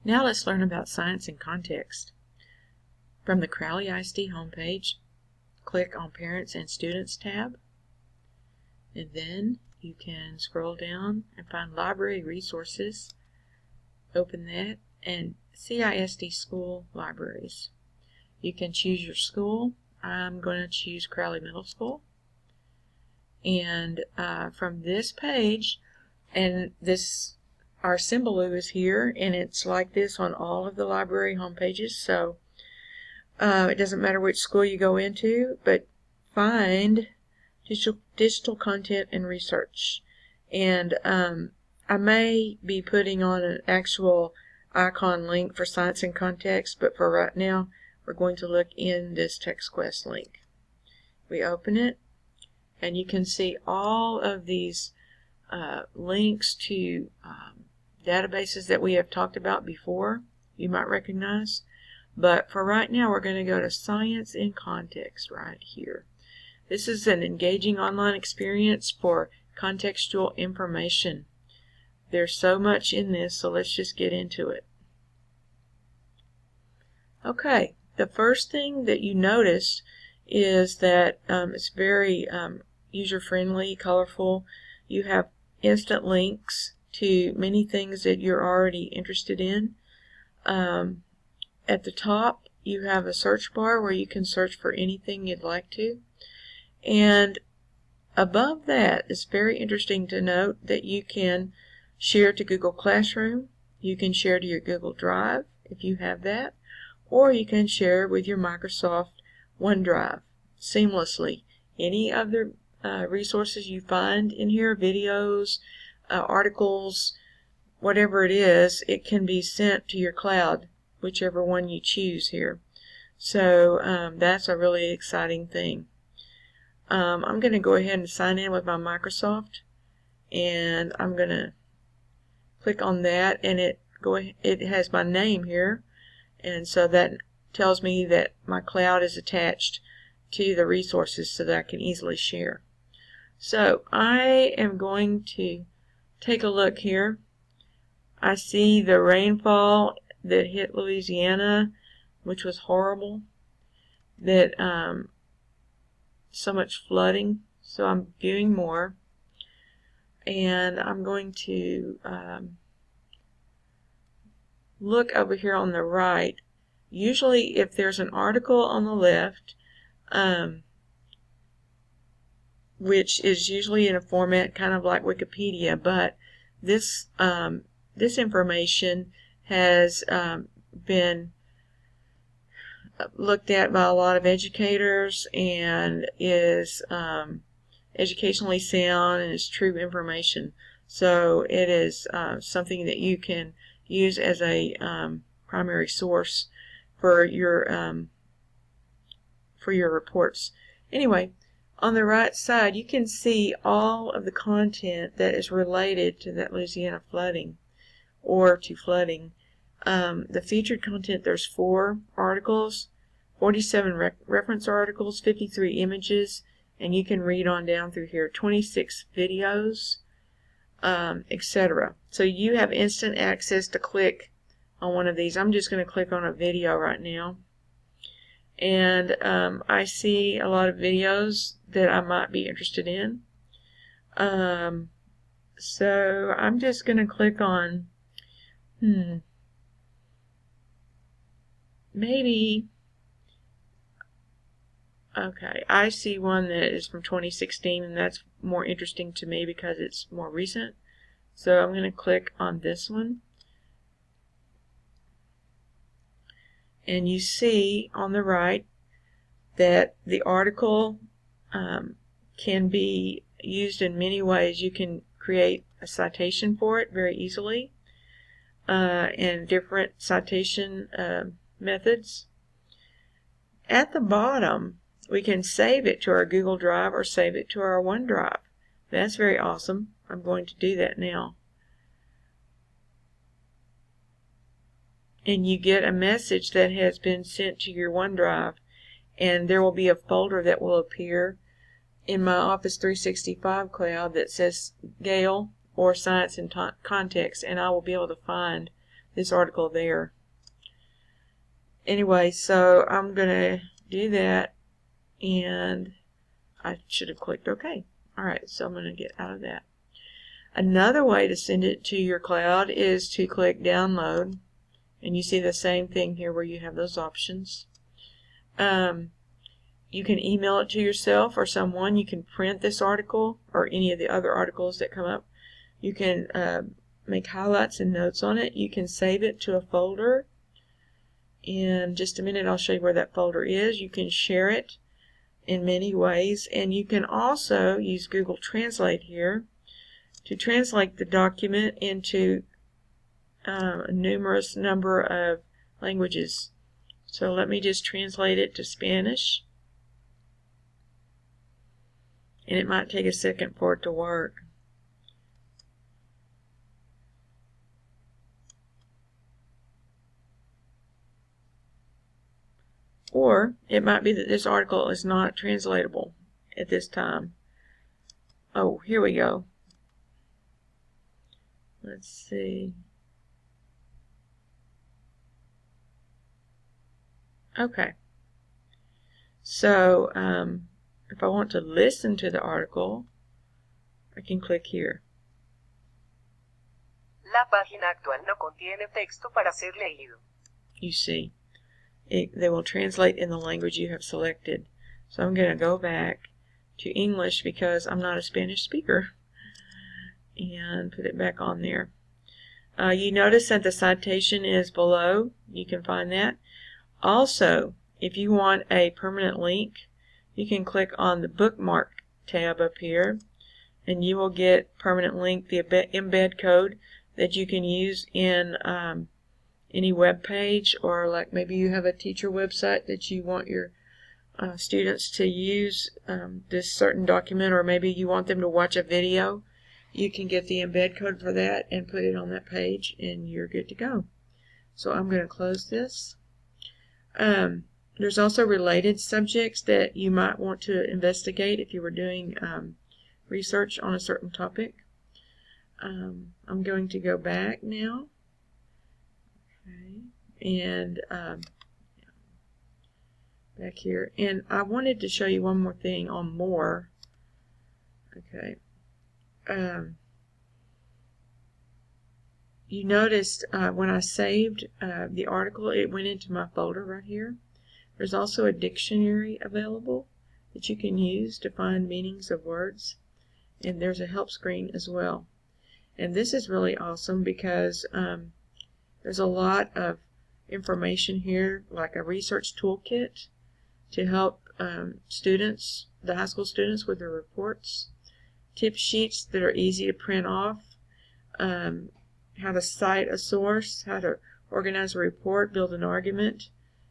Now let's learn about science in context. From the Crowley CISD homepage, click on Parents and Students tab, and then you can scroll down and find Library Resources. Open that and CISD School Libraries. You can choose your school. I'm going to choose Crowley Middle School. And from this page, and this our symbol is here, and it's like this on all of the library homepages, so it doesn't matter which school you go into, but find digital content and research. And I may be putting on an actual icon link for Science in Context, but for right now we're going to look in this TextQuest link. We open it, and you can see all of these links to databases that we have talked about before, you might recognize. But for right now, we're going to go to Science in Context right here. This is an engaging online experience for contextual information. There's so much in this, so let's just get into it. Okay, the first thing that you notice is that it's very user-friendly, colorful. You have instant links to many things that you're already interested in. At the top, you have a search bar where you can search for anything you'd like to. And above that, it's very interesting to note that you can share to Google Classroom, you can share to your Google Drive if you have that, or you can share with your Microsoft OneDrive seamlessly. Any other resources you find in here, videos, articles, whatever it is, it can be sent to your cloud, whichever one you choose here. So that's a really exciting thing. I'm going to go ahead and sign in with my Microsoft, and I'm going to click on that, and it has my name here, and so that tells me that my cloud is attached to the resources so that I can easily share. So I am going to take a look here. I see the rainfall that hit Louisiana, which was horrible, that so much flooding, so I'm viewing more, and I'm going to look over here on the right. Usually if there's an article on the left, which is usually in a format kind of like Wikipedia, but this information has been looked at by a lot of educators and is educationally sound and is true information. So it is something that you can use as a primary source for your reports. Anyway, on the right side you can see all of the content that is related to that Louisiana flooding or to flooding. The featured content, there's 4 articles, 47 reference articles, 53 images, and you can read on down through here, 26 videos, etc. So you have instant access to click on one of these. I'm just going to click on a video right now, and I see a lot of videos that I might be interested in. So I'm just going to click on maybe, okay, I see one that is from 2016, and that's more interesting to me because it's more recent. So I'm going to click on this one, and you see on the right that the article can be used in many ways. You can create a citation for it very easily, and different citation methods. At the bottom, we can save it to our Google Drive or save it to our OneDrive. That's very awesome. I'm going to do that now. And you get a message that has been sent to your OneDrive, and there will be a folder that will appear in my Office 365 cloud that says Gale or Science in Context, and I will be able to find this article there. Anyway, so I'm going to do that, and I should have clicked OK. Alright, so I'm going to get out of that. Another way to send it to your cloud is to click download, and you see the same thing here where you have those options. You can email it to yourself or someone. You can print this article or any of the other articles that come up. You can make highlights and notes on it. You can save it to a folder. In just a minute I'll show you where that folder is. You can share it in many ways, and you can also use Google Translate here to translate the document into a numerous number of languages. So let me just translate it to Spanish, and it might take a second for it to work. Or it might be that this article is not translatable at this time. Oh, here we go. Let's see. Okay. So, if I want to listen to the article, I can click here. La página actual no contiene texto para ser leído. You see, they will translate in the language you have selected. So I'm going to go back to English because I'm not a Spanish speaker, and put it back on there. You notice that the citation is below. You can find that. Also, if you want a permanent link, you can click on the bookmark tab up here, and you will get permanent link, the embed code that you can use in any web page, or like maybe you have a teacher website that you want your students to use this certain document, or maybe you want them to watch a video. You can get the embed code for that and put it on that page, and you're good to go. So I'm going to close this. There's also related subjects that you might want to investigate if you were doing research on a certain topic. I'm going to go back now. Okay. And back here. And I wanted to show you one more thing on more. Okay. You noticed when I saved the article, it went into my folder right here. There's also a dictionary available that you can use to find meanings of words, and there's a help screen as well. And this is really awesome because there's a lot of information here, like a research toolkit to help students, the high school students, with their reports, tip sheets that are easy to print off, how to cite a source, how to organize a report, build an argument,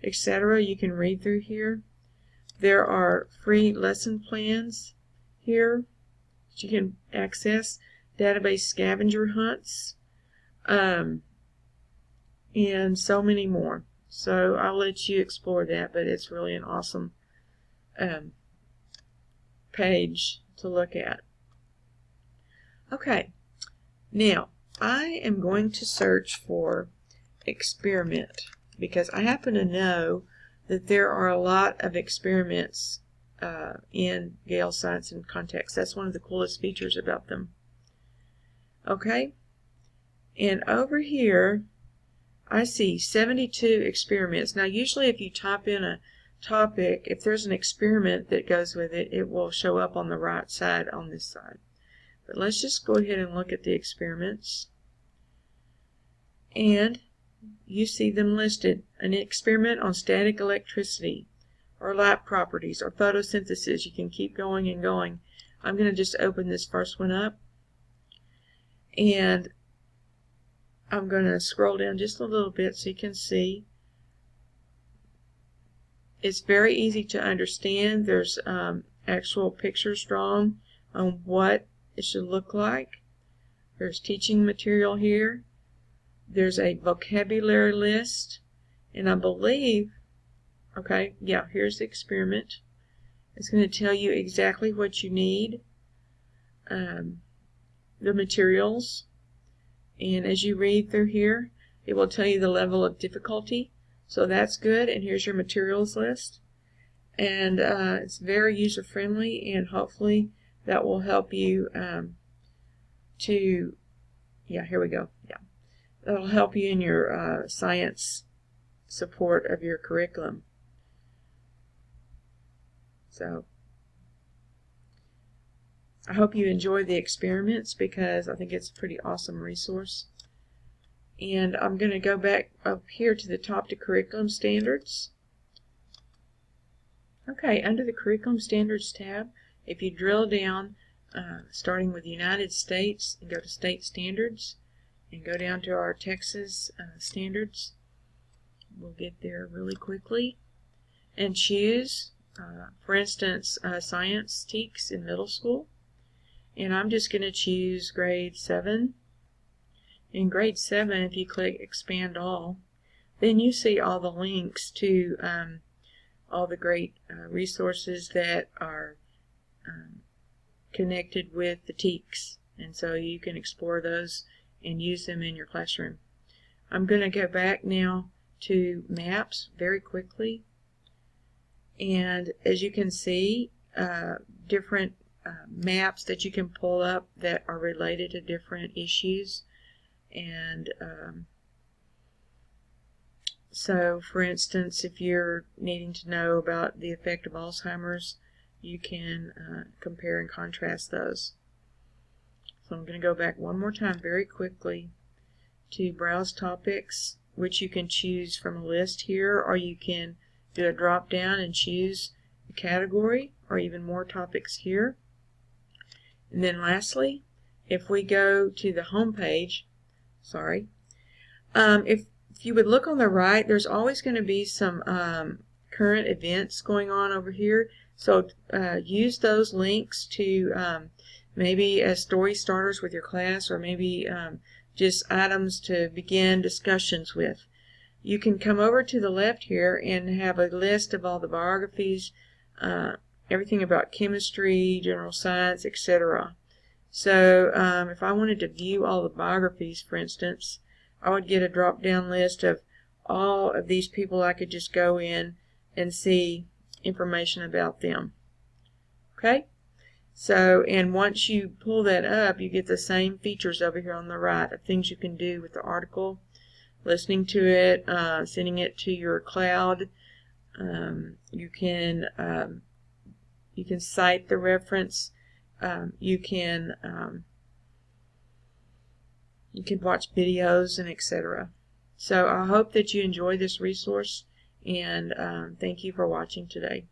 etc. You can read through here. There are free lesson plans here that you can access, database scavenger hunts, and so many more. So I'll let you explore that, but it's really an awesome page to look at. Okay, now I am going to search for experiment because I happen to know that there are a lot of experiments in Gale Science and Context. That's one of the coolest features about them. Okay, and over here I see 72 experiments. Now usually if you type in a topic, if there's an experiment that goes with it, it will show up on the right side on this side. But let's just go ahead and look at the experiments. And you see them listed. An experiment on static electricity, or light properties, or photosynthesis. You can keep going and going. I'm going to just open this first one up. And I'm going to scroll down just a little bit so you can see. It's very easy to understand. There's actual pictures drawn on what it should look like. There's teaching material here. There's a vocabulary list, and I believe, okay, yeah, here's the experiment. It's going to tell you exactly what you need, the materials, and as you read through here, It will tell you the level of difficulty, so that's good. And here's your materials list. And it's very user-friendly, and hopefully that will help you here we go. That'll help you in your science support of your curriculum. So I hope you enjoy the experiments, because I think it's a pretty awesome resource. And I'm going to go back up here to the top to curriculum standards. Okay, under the curriculum standards tab, if you drill down, starting with the United States, and go to state standards, and go down to our Texas standards, we'll get there really quickly, and choose, for instance, science TEKS in middle school. And I'm just going to choose grade 7. In grade 7, if you click expand all, then you see all the links to all the great resources that are connected with the TEKS, and so you can explore those and use them in your classroom. I'm going to go back now to maps very quickly, and as you can see, different maps that you can pull up that are related to different issues. And so, for instance, if you're needing to know about the effect of Alzheimer's, you can compare and contrast those. So I'm going to go back one more time very quickly to Browse Topics, which you can choose from a list here, or you can do a drop down and choose a category, or even more topics here. And then lastly, if we go to the home page, if you would look on the right, there's always going to be some current events going on over here. So use those links to maybe as story starters with your class, or maybe just items to begin discussions with. You can come over to the left here and have a list of all the biographies, everything about chemistry, general science, etc. So if I wanted to view all the biographies, for instance, I would get a drop-down list of all of these people. I could just go in and see information about them. Okay? So, and once you pull that up, you get the same features over here on the right of things you can do with the article, listening to it, sending it to your cloud. You can cite the reference. You can watch videos, and etc. So I hope that you enjoy this resource, and thank you for watching today.